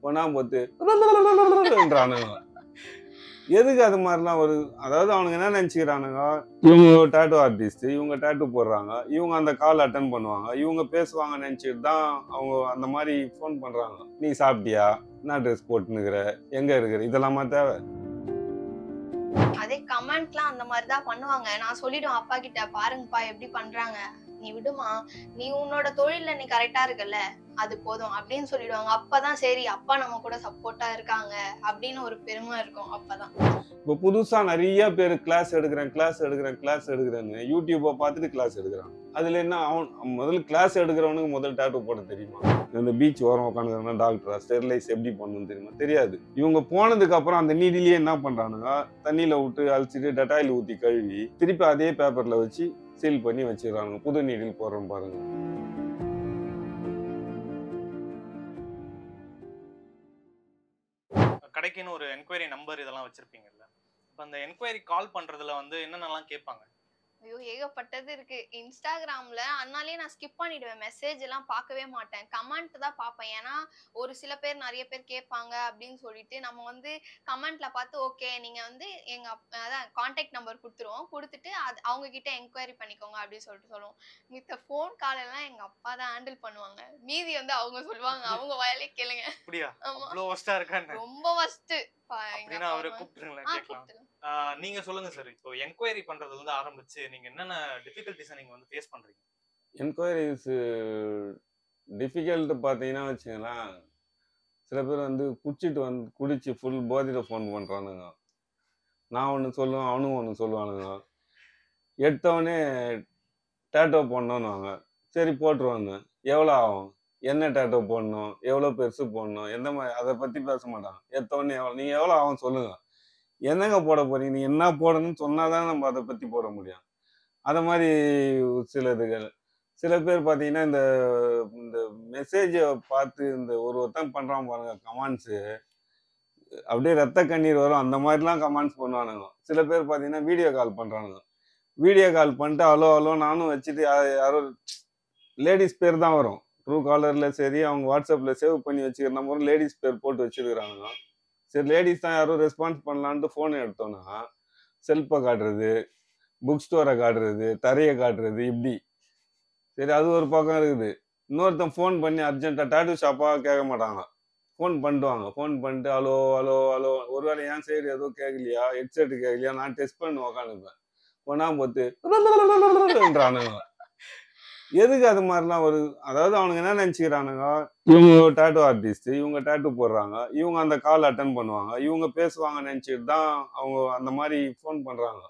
ஒன்னா போத்துன்றானுங்க. எதுக்கு அது மாதிரிலாம் ஒரு அதாவது அவனுங்க என்ன நினைச்சுக்கிறானுங்க, இவங்க டேட்டூ ஆர்டிஸ்ட், இவங்க டேட்டூ போடுறாங்க, இவங்க அந்த கால் அட்டன் பண்ணுவாங்க, இவங்க பேசுவாங்க நினைச்சிட்டு தான் அவங்க அந்த மாதிரி ஃபோன் பண்றாங்க. நீ சாப்பிட்டியா, என்ன ட்ரெஸ் போட்டுனுக்குற, எங்க இருக்கிற, இதெல்லாமா தேவை? அதே கமெண்ட்லாம் அந்த மாதிரி தான் பண்ணுவாங்க. நான் சொல்லிடுவேன் அப்பா கிட்ட, பாருங்கப்பா எப்படி பண்றாங்க, நீ விடுமா, நீ உன்னோட தொழில நீ கரெக்டா இருக்கல, அது போதும் அப்படின்னு சொல்லிடுவாங்க. அப்பதான் சரி அப்பா நம்ம கூட சப்போர்ட்டா இருக்காங்க அப்படின்னு ஒரு பெருமை இருக்கும். அப்பதான் இப்போ புதுசா நிறைய பேர் கிளாஸ் எடுக்கிறேன்னு யூடியூப்பை பார்த்துட்டு கிளாஸ் எடுக்கிறாங்க. அதுல என்ன அவன் முதல்ல கிளாஸ் எடுக்கிறவனுக்கு முதல் டேட்டூ போட தெரியுமா? இந்த பீச் ஓரம் உட்காந்துருந்தா டாக்டரா, ஸ்டெர்லைஸ் எப்படி பண்ணணும்னு தெரியுமா? தெரியாது. இவங்க போனதுக்கு அப்புறம் அந்த நீடிலேயே என்ன பண்றானுங்க, தண்ணியில விட்டு அழிச்சிட்டு டெட்டாயில் ஊத்தி கழுவி திருப்பி அதே பேப்பர்ல வச்சு சீல் பண்ணி வச்சிடறானுங்க. புது நீடில் போடுறோம் பாருங்க. கடைக்குன்னு ஒரு என்கொயரி நம்பர் இதெல்லாம் வச்சிருப்பீங்கல்ல, இப்ப அந்த என்கொயரி கால் பண்றதுல வந்து என்னென்னலாம் கேட்பாங்க? ஐயோ ஏகப்பட்டது இருக்கு. இன்ஸ்டாகிராம்ல அதனாலேயே நான் ஸ்கிப் பண்ணிடுவேன். மெசேஜ் எல்லாம் பார்க்கவே மாட்டேன். கமெண்ட் தான் பார்ப்பேன். ஏன்னா ஒரு சில பேர் நிறைய பேர் கேட்பாங்க அப்படின்னு சொல்லிட்டு நம்ம வந்து கமெண்ட்ல பார்த்து ஓகே நீங்க வந்து எங்க அதான் கான்டாக்ட் நம்பர் கொடுத்துருவோம். கொடுத்துட்டு அது அவங்க கிட்ட என்கொயரி பண்ணிக்கோங்க அப்படின்னு சொல்லிட்டு சொல்லுவோம். மித்த ஃபோன் கால் எல்லாம் எங்க அப்பா தான் ஹேண்டில் பண்ணுவாங்க. மீதி வந்து அவங்க சொல்லுவாங்க. அவங்க வாயிலே கேளுங்க. அப்படியா? ஆமா. அவ்வளவு வர்ஸ்டா இருக்கானே. ரொம்ப வர்ஸ்ட். அப்படினா அவரை கூப்பிடுங்களேன் கேட்கலாம். நீங்க சொல்லுங்க சார். இப்போ என்கொயரி பண்றதுல இருந்து ஆரம்பிச்சு நீங்க என்னென்ன டிஃபிகல்ட்டிஸ் நீங்க வந்து ஃபேஸ் பண்றீங்க? என்கொயரிஸ் டிஃபிகல்ட் பார்த்தீங்கன்னா வச்சுங்களேன், சில பேர் வந்து குடிச்சு ஃபுல் போதையில் ஃபோன் பண்ணுறானுங்க. நான் ஒன்று சொல்லுவேன், அவனும் ஒன்று சொல்லுவானுங்க. எடுத்தவொடனே டேட்டோ போடணுன்னுவாங்க. சரி போட்டுருவாங்க. எவ்வளோ ஆகும், என்ன டேட்டோ போடணும், எவ்வளோ பெருசு போடணும், எந்த மாதிரி, அதை பற்றி பேச மாட்டாங்க. எடுத்தவொடனே நீங்கள் எவ்வளோ ஆகும் சொல்லுங்கள், என்னங்க போட போகிறீங்க, நீங்கள் என்ன போடணும்னு சொன்னால் தான் நம்ம அதை பற்றி போட முடியும். அதை மாதிரி சிலதுகள். சில பேர் பார்த்தீங்கன்னா இந்த இந்த மெசேஜை பார்த்து இந்த ஒருத்தன் பண்ணுறான் பாருங்க கமெண்ட்ஸு, அப்படியே ரத்த கண்ணீர் வரும். அந்த மாதிரிலாம் கமெண்ட்ஸ் பண்ணுவானுங்க. சில பேர் பார்த்தீங்கன்னா வீடியோ கால் பண்ணுறானுங்க. வீடியோ கால் பண்ணிட்டு ஹலோ ஹலோ நானும் வச்சுட்டு யாரோ லேடிஸ் பேர் தான் வரும். ட்ரூ காலரில் சரி, அவங்க வாட்ஸ்அப்பில் சேவ் பண்ணி வச்சுக்கிற நம்பரும் லேடிஸ் பேர் போட்டு வச்சுருக்கிறானுங்க. சரி லேடிஸ் தான் யாரும் ரெஸ்பான்ஸ் பண்ணலான்ட்டு ஃபோனை எடுத்தோன்னா செல்ஃபை காட்டுறது, புக் ஸ்டோரை காட்டுறது, தரையை காட்டுறது, இப்படி. சரி அது ஒரு பக்கம் இருக்குது. இன்னொருத்தன் ஃபோன் பண்ணி அர்ஜென்ட்டாக டேட்டூ ஷாப்பாக கேட்க மாட்டாங்க, ஃபோன் பண்ணிடுவாங்க. ஃபோன் பண்ணிட்டு ஹலோ ஹலோ ஹலோ, ஒருவேளை என் சைடு எதுவும் கேட்கலையா, ஹெட்செட்டு கேட்கலையா, நான் டெஸ்ட் பண்ணி உக்காந்துப்பேன். ஒன்னா போத்துன்றானுங்க. எதுக்கு அது மாதிரிலாம் ஒரு அதாவது அவனுங்க என்ன நினச்சிக்கிறானுங்க, இவங்க டேட்டூ ஆர்டிஸ்ட், இவங்க டேட்டூ போடுறாங்க, இவங்க அந்த கால் அட்டன் பண்ணுவாங்க, இவங்க பேசுவாங்க நினச்சிட்டு தான் அவங்க அந்த மாதிரி ஃபோன் பண்ணுறாங்க.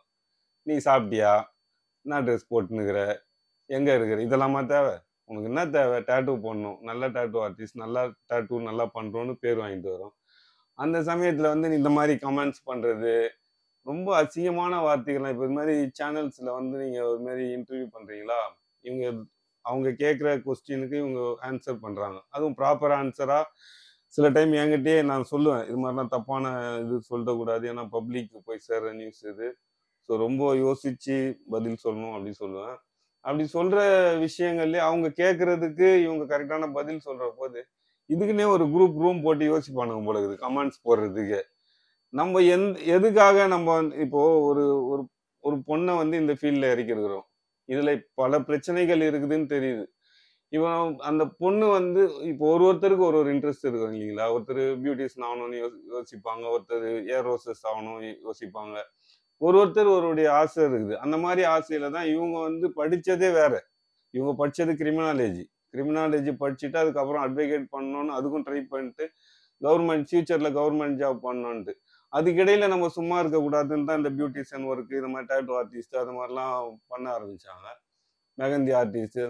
நீ சாப்பிட்டியா, என்ன ட்ரெஸ் போட்டுனுக்குற, எங்க இருக்கிற, இதெல்லாமா தேவை? உனக்கு என்ன தேவை? டேட்டூ போடணும், நல்ல டேட்டூ ஆர்டிஸ்ட், நல்லா டேட்டூ நல்லா பண்றோன்னு பேர் வாங்கிட்டு வரும். அந்த சமயத்துல வந்து இந்த மாதிரி கமெண்ட்ஸ் பண்றது, ரொம்ப அசிங்கமான வார்த்தைகள்லாம். இப்போ இது மாதிரி சேனல்ஸ்ல வந்து நீங்க ஒரு மாதிரி இன்டர்வியூ பண்றீங்களா, இவங்க அவங்க கேட்குற கொஸ்டினுக்கு இவங்க ஆன்சர் பண்றாங்க, அதுவும் ப்ராப்பர் ஆன்சரா. சில டைம் என்கிட்டயே நான் சொல்லுவேன், இது மாதிரிலாம் தப்பான இது சொல்லக்கூடாது, ஏன்னா பப்ளிக்கு போய் சேர்ற நியூஸ் இது, ஸோ ரொம்ப யோசிச்சு பதில் சொல்லணும் அப்படின்னு சொல்லுவேன். அப்படி சொல்ற விஷயங்கள்லயே அவங்க கேட்கறதுக்கு இவங்க கரெக்டான பதில் சொல்ற போது இதுக்குன்னே ஒரு குரூப் ரூம் போட்டு யோசிப்பானுங்க போல இருக்குது கமெண்ட்ஸ் போடுறதுக்கு. நம்ம எதுக்காக நம்ம இப்போ ஒரு ஒரு ஒரு பொண்ணை வந்து இந்த ஃபீல்ட்ல இறக்கிருக்கிறோம், இதுல பல பிரச்சனைகள் இருக்குதுன்னு தெரியுது. இவன் அந்த பொண்ணு வந்து இப்போ ஒருத்தருக்கு ஒரு இன்ட்ரெஸ்ட் இருக்கும் இல்லைங்களா. ஒருத்தர் பியூட்டிஷன் ஆகணும்னு யோசிப்பாங்க, ஒருத்தர் ஏர் ஹோஸ்டஸ் ஆகணும்னு யோசிப்பாங்க, ஒருத்தர் ஒருடைய ஆசை இருக்குது. அந்த மாதிரி ஆசையில தான் இவங்க வந்து படிச்சதே வேற. இவங்க படிச்சது கிரிமினாலஜி படிச்சுட்டு அதுக்கப்புறம் அட்வொகேட் பண்ணணும்னு அதுக்கும் ட்ரை பண்ணிட்டு கவர்மெண்ட் ஃபியூச்சர்ல கவர்மெண்ட் ஜாப் பண்ணணுன்ட்டு, அதுக்கிடையில நம்ம சும்மா இருக்கக்கூடாதுன்னு தான் இந்த பியூட்டிஷியன் ஒர்க், இந்த மாதிரி டேட்டூ ஆர்டிஸ்ட் அது மாதிரிலாம் பண்ண ஆரம்பிச்சாங்க. மெகந்தி ஆர்டிஸ்ட்,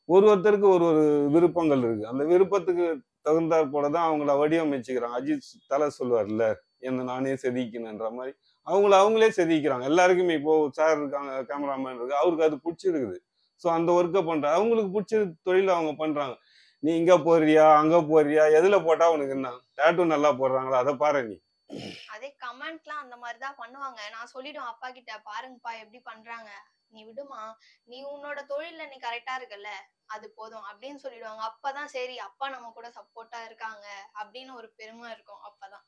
ஒருத்தருக்கு ஒரு ஒரு விருப்பங்கள் இருக்கு. அந்த விருப்பத்துக்கு தகுந்தாற் போல தான் அவங்கள வடிவமைச்சுக்கிறாங்க. அஜித் தலை சொல்லுவார்ல, என்ன நானே செதுக்கினன்ற மாதிரி அவங்களே செதுக்கிறாங்க. எல்லாருக்குமே இப்போ சார் இருக்காங்க, கேமராமேன் இருக்கு, அவருக்கு அது பிடிச்சிருக்குது. ஸோ அந்த ஒர்க்கை பண்றாங்க, அவங்களுக்கு பிடிச்ச தொழில அவங்க பண்றாங்க. நீ இங்க போறியா அங்க போறியா, எதுல போட்டா உனக்கு என்ன, டேட்டூ நல்லா போடுறாங்களா அதை பாரு நீ. அதே கமெண்ட்லாம் அந்த மாதிரி தான் பண்ணுவாங்க. நான் சொல்லிடுவேன் அப்பா கிட்ட, பாருங்கப்பா எப்படி பண்றாங்க, நீ விடுமா, நீ உன்னோட தொழில்ல நீ கரெக்டா இருக்கல்ல, அது போதும் அப்படின்னு சொல்லிடுவாங்க. அப்பதான் சரி அப்பா நம்ம கூட சப்போர்ட்டா இருக்காங்க அப்படின்னு ஒரு பெருமை இருக்கும் அப்பதான்.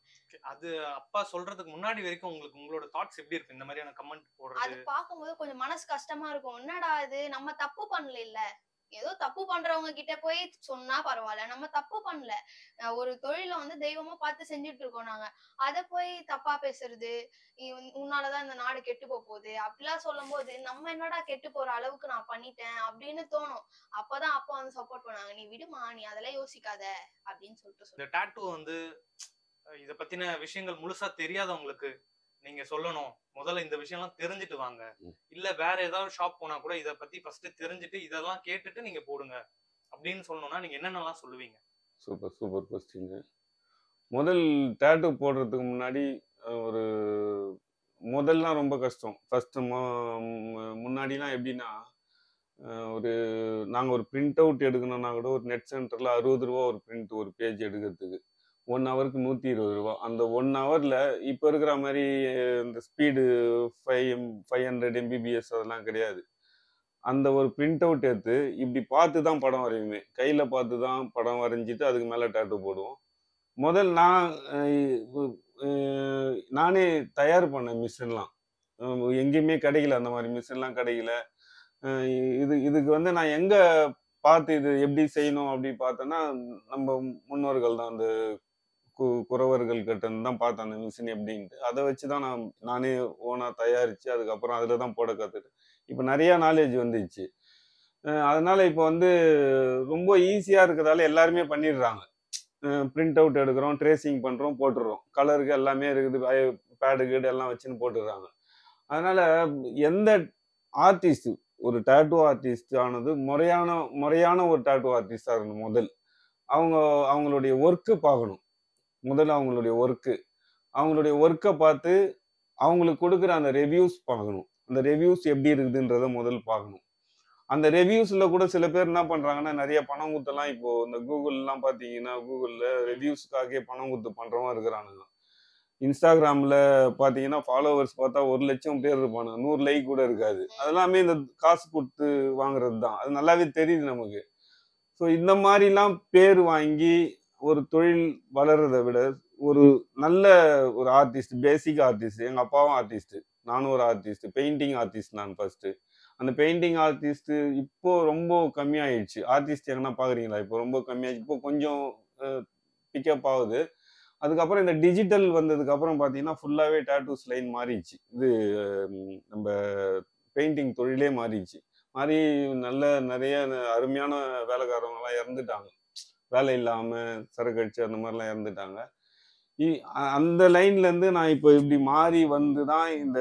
அது அப்பா சொல்றதுக்கு முன்னாடி வரைக்கும் உங்களுக்கு உங்களோட தாட்ஸ் எப்படி இருக்கு இந்த மாதிரியான கமெண்ட் அது போடுறது? பார்க்கும்போது கொஞ்சம் மனசு கஷ்டமா இருக்கும். என்னடா இது நம்ம தப்பு பண்ணலைல்ல. ஏதோ தப்பு பண்றவங்க கிட்ட போய் சொன்னா பரவால்ல. நம்ம தப்பு பண்ணல. ஒரு தொழில வந்து தெய்வமா பார்த்து செஞ்சுட்டு இருக்கோம் நாங்க. அத போய் தப்பா பேசுறது, உன்னால தான் இந்த நாடு கெட்டு போகுது. அப்படிலாம் சொல்லும்போது, நம்ம என்னடா கெட்டு போற அளவுக்கு நான் பண்ணிட்டேன் அப்படின்னு தோணும். அப்பதான் அப்பா வந்து சப்போர்ட் பண்ணாங்க. நீ விடுமா, நீ அதெல்லாம் யோசிக்காத அப்படின்னு சொல்லிட்டு இந்த டாட்டூ வந்து இத பத்தின விஷயங்கள் முழுசா தெரியாதவங்களுக்கு நீங்க சொல்லணும். முதல்ல இந்த விஷயம்லாம் தெரிஞ்சுட்டு வாங்க. இல்ல வேற ஏதாவது ஷாப் போனா கூட இத பத்தி ஃபர்ஸ்ட் தெரிஞ்சுட்டு இதெல்லாம் கேட்டுட்டு நீங்க போடுங்க. அப்படின்னு சொல்லணும்னா நீங்க என்னென்னலாம் சொல்லுவீங்க? Super super question. முதல் டேட்டூ போடுறதுக்கு முன்னாடி ஒரு முதல்லாம் ரொம்ப கஷ்டம். ஃபர்ஸ்ட் முன்னாடிலாம் எப்படின்னா ஒரு நாங்கள் ஒரு பிரிண்ட் அவுட் எடுக்கணும்னா கூட ஒரு நெட் சென்டரில் 60 ரூபா ஒரு பிரிண்ட் ஒரு பேஜ் எடுக்கிறதுக்கு 1 ஹவருக்கு 120 ரூபா. அந்த 1 ஹவரில் இப்போ இருக்கிற மாதிரி இந்த ஸ்பீடு 500 MBPS அதெல்லாம் கிடையாது. அந்த ஒரு பிரிண்ட் அவுட் எடுத்து இப்படி பார்த்து தான் படம் வரையுமே. கையில் பார்த்து தான் படம் வரைஞ்சிட்டு அதுக்கு மேலே டேட்டூ போடுவோம். முதல் நான் நானே தயார் பண்ணேன் மிஷின்லாம். எங்கேயுமே கிடைக்கல, அந்த மாதிரி மிஷின்லாம் கிடைக்கல. இதுக்கு வந்து நான் எங்க பார்த்து இது எப்படி செய்யணும் அப்படி பார்த்தேன்னா, நம்ம முன்னோர்கள் தான் அந்த குறவர்கள் கிட்ட இருந்து தான் பார்த்தேன் அந்த மிஷின் எப்படின்ட்டு. அதை வச்சு தான் நானே ஓனா தயாரிச்சு அதுக்கப்புறம் அதில் தான் போட கற்றுட்டேன். இப்போ நிறையா நாலேஜ் வந்துச்சு. அதனால இப்போ வந்து ரொம்ப ஈஸியாக இருக்கிறதால எல்லாருமே பண்ணிடுறாங்க. பிரிண்ட் அவுட் எடுக்கிறோம், ட்ரேசிங் பண்ணுறோம், போட்டுடுறோம். கலருக்கு எல்லாமே இருக்குது, பேடு கீடு எல்லாம் வச்சுன்னு போட்டுடுறாங்க. அதனால எந்த ஆர்டிஸ்ட் ஒரு டாட்டூ ஆர்டிஸ்ட் ஆனது முறையான ஒரு டாட்டூ ஆர்டிஸ்டாக இருக்கணும். அவங்களுடைய ஒர்க்கு பார்க்கணும். முதல்ல அவங்களுடைய ஒர்க்கை பார்த்து அவங்களுக்கு கொடுக்குற அந்த ரிவ்யூஸ் பார்க்கணும். அந்த ரிவ்யூஸ் எப்படி இருக்குதுன்றத முதல் பார்க்கணும். அந்த ரிவ்யூஸ்ல கூட சில பேர் என்ன பண்றாங்கன்னா, நிறைய பணம் குத்தெல்லாம் இப்போ இந்த கூகுள்லாம் பார்த்தீங்கன்னா, கூகுளில் ரிவ்யூஸ்க்காகவே பணம் குத்து பண்றவங்க இருக்கிறானுங்க. இன்ஸ்டாகிராம்ல பார்த்தீங்கன்னா ஃபாலோவர்ஸ் பார்த்தா 1,00,000 பேர் இருப்பானுங்க. 100 லைக் கூட இருக்காது. அதெல்லாமே இந்த காசு கொடுத்து வாங்குறது தான். அது நல்லாவே தெரியுது நமக்கு. ஸோ இந்த மாதிரிலாம் பேர் வாங்கி ஒரு தொழில் வளர்றதை விட ஒரு நல்ல ஒரு ஆர்டிஸ்ட், பேசிக் ஆர்டிஸ்ட், எங்கள் அப்பாவும் ஆர்டிஸ்ட், நானும் ஒரு ஆர்டிஸ்ட், பெயிண்டிங் ஆர்டிஸ்ட். நான் ஃபர்ஸ்ட் அந்த பெயிண்டிங் ஆர்டிஸ்ட் இப்போ ரொம்ப கம்மியாயிடுச்சு. ஆர்டிஸ்ட் எங்கன்னா பார்க்குறீங்களா? இப்போ ரொம்ப கம்மியாயிடுச்சு. இப்போ கொஞ்சம் பிக்கப் ஆகுது. அதுக்கப்புறம் இந்த டிஜிட்டல் வந்ததுக்கு அப்புறம் பார்த்தீங்கன்னா ஃபுல்லாகவே டேட்டூஸ் லைன் மாறிடுச்சு. இது நம்ம பெயிண்டிங் தொழிலே மாறிடுச்சு. மாறி நிறைய அருமையான வேலைக்காரவங்கலாம் இறந்துட்டாங்க. வேலை இல்லாமல் சரக்கு அடிச்சு அந்த மாதிரிலாம் இறந்துட்டாங்க. அந்த லைன்லேருந்து நான் இப்போ இப்படி மாறி வந்து தான் இந்த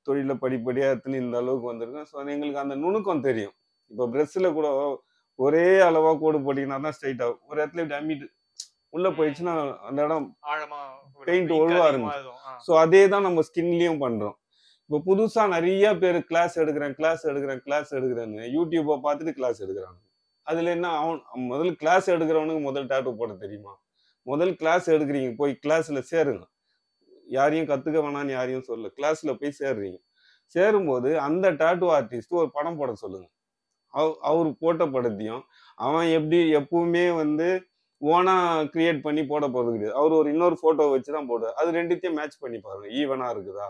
தொழிலை படிப்படியாக எடுத்துன்னு இந்த அளவுக்கு வந்திருக்கேன். ஸோ எங்களுக்கு அந்த நுணுக்கம் தெரியும். இப்போ ப்ரெஷ்ஷில் கூட ஒரே அளவாக கோடு போட்டிங்கன்னா தான் ஸ்ட்ரைட் ஆகும். ஒரு இடத்துல இப்படி அம்மிட்டு உள்ள போயிடுச்சுன்னா அந்த இடம் பெயிண்ட் ஒழுவ ஆரம்பிச்சு. ஸோ அதே தான் நம்ம ஸ்கின்லயும் பண்றோம். இப்போ புதுசா நிறைய பேர் கிளாஸ் எடுக்கிறேன்னு யூடியூப்பை பார்த்துட்டு கிளாஸ் எடுக்கிறாங்க. அதுல என்ன முதல் கிளாஸ் எடுக்கிறவனுக்கு முதல் டாட்டூ போட தெரியுமா? முதல் கிளாஸ் எடுக்கிறீங்க, போய் கிளாஸ்ல சேருங்க. யாரையும் கத்துக்க வேணான்னு யாரையும் சொல்ல, கிளாஸ்ல போய் சேர்றீங்க. சேரும்போது அந்த டாட்டூ ஆர்டிஸ்ட் ஒரு படம் போட சொல்லுங்க. அவர் போட்ட படத்தையும் அவன் எப்பவுமே வந்து ஓனா கிரியேட் பண்ணி போட போறது கிடையாது. அவர் ஒரு இன்னொரு போட்டோ வச்சுதான் போடுறாரு. அது ரெண்டுத்தையும் மேட்ச் பண்ணி பாருங்க, ஈவனா இருக்குதா?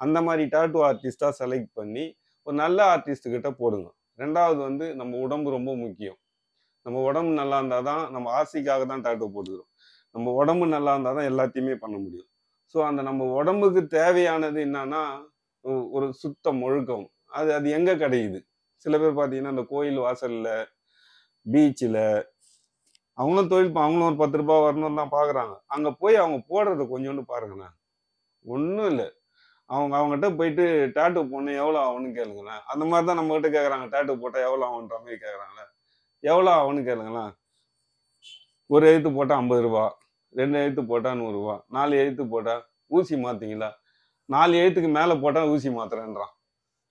அந்த மாதிரி டாட்டூ ஆர்டிஸ்டா செலக்ட் பண்ணி ஒரு நல்ல ஆர்டிஸ்ட் கிட்ட போடுங்க. ரெண்டாவது வந்து நம்ம உடம்பு ரொம்ப முக்கியம். நம்ம உடம்பு நல்லா இருந்தாதான், நம்ம ஆசைக்காக தான் டாட்டூ போட்டுக்கிறோம். நம்ம உடம்பு நல்லா இருந்தாதான் எல்லாத்தையுமே பண்ண முடியும். ஸோ அந்த நம்ம உடம்புக்கு தேவையானது என்னன்னா ஒரு சுத்தம், ஒழுக்கம். அது எங்க கிடைக்குது? சில பேர் பார்த்தீங்கன்னா இந்த கோயில் வாசல்ல, பீச்சில் அவங்களும் அவங்களும் ஒரு 10 ரூபாய் வரணும்னு தான் பாக்குறாங்க. அங்க போய் அவங்க போடுறத கொஞ்சோண்டு பாருங்களேன். ஒன்றும் இல்லை. அவங்ககிட்ட போயிட்டு டாட்டூ போடணும் எவ்வளோ ஆகும்னு கேளுங்களேன். அந்த மாதிரி தான் நம்ம கிட்ட கேட்குறாங்க. டாட்டூ போட்டால் எவ்வளோ ஆகுன்ற மாதிரி கேட்குறாங்களே. எவ்வளோ ஆகும்னு கேளுங்களேன். ஒரு எழுத்து போட்டால் 50 ரூபா, 2 எழுத்து போட்டால் 100 ரூபா, 4 எழுத்து போட்டால் ஊசி மாத்திங்களா? 4 எழுத்துக்கு மேலே போட்டால் ஊசி மாத்துறேன்றான்.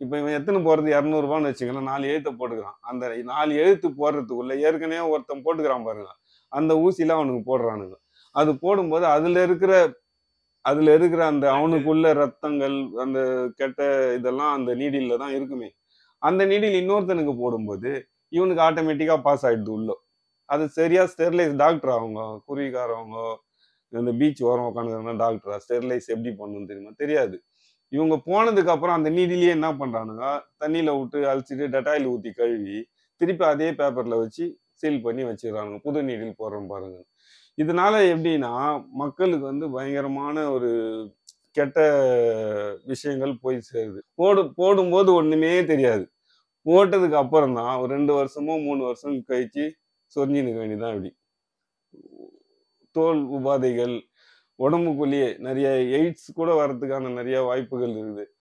இப்போ இவன் எத்தனை போடுறது 200 ரூபான்னு வச்சுக்கலாம். 4 எழுத்தை போட்டுக்கிறான். அந்த 4 எழுத்து போடுறதுக்குள்ள ஏற்கனவே ஒருத்தன் போட்டுக்கிறான் பாருங்க, அந்த ஊசிலாம் அவனுக்கு போடுறானுங்க. அது போடும்போது அதுல இருக்கிற அந்த அவனுக்குள்ள ரத்தங்கள், அந்த கெட்ட இதெல்லாம் அந்த நீடில்ல தான் இருக்குமே. அந்த நீடில் இன்னொருத்தனுக்கு போடும்போது இவனுக்கு ஆட்டோமேட்டிக்கா பாஸ் ஆயிடுது உள்ள. அது சரியா ஸ்டெர்லைஸ் டாக்டர் அவங்க குருவிக்காரவங்க இந்த பீச் ஓரம் உட்காந்துருந்தா டாக்டரா ஸ்டெர்லைஸ் எப்படி பண்ணணும்னு தெரியுமா? தெரியாது. இவங்க போனதுக்கு அப்புறம் அந்த நீடிலேயே என்ன பண்றானுங்க, தண்ணியில விட்டு அழிச்சிட்டு டெட்டாயில் ஊத்தி கழுவி திருப்பி அதே பேப்பர்ல வச்சு சீல் பண்ணி வச்சிடறானுங்க. புது நீடில் போடுறோம் பாருங்க. இதனால எப்படின்னா மக்களுக்கு வந்து பயங்கரமான ஒரு கெட்ட விஷயங்கள் போய் சேருது. போடும்போது ஒண்ணுமே தெரியாது. போட்டதுக்கு அப்புறம் தான் ஒரு 2 வருஷமோ 3 வருஷம் கழிச்சு சொரிஞ்சினுக்க வேண்டியதான் இப்படி. தோல் உபாதைகள், உடம்புக்குள்ளேயே நிறைய எய்ட்ஸ் கூட வர்றதுக்கான நிறைய வாய்ப்புகள் இருக்குது.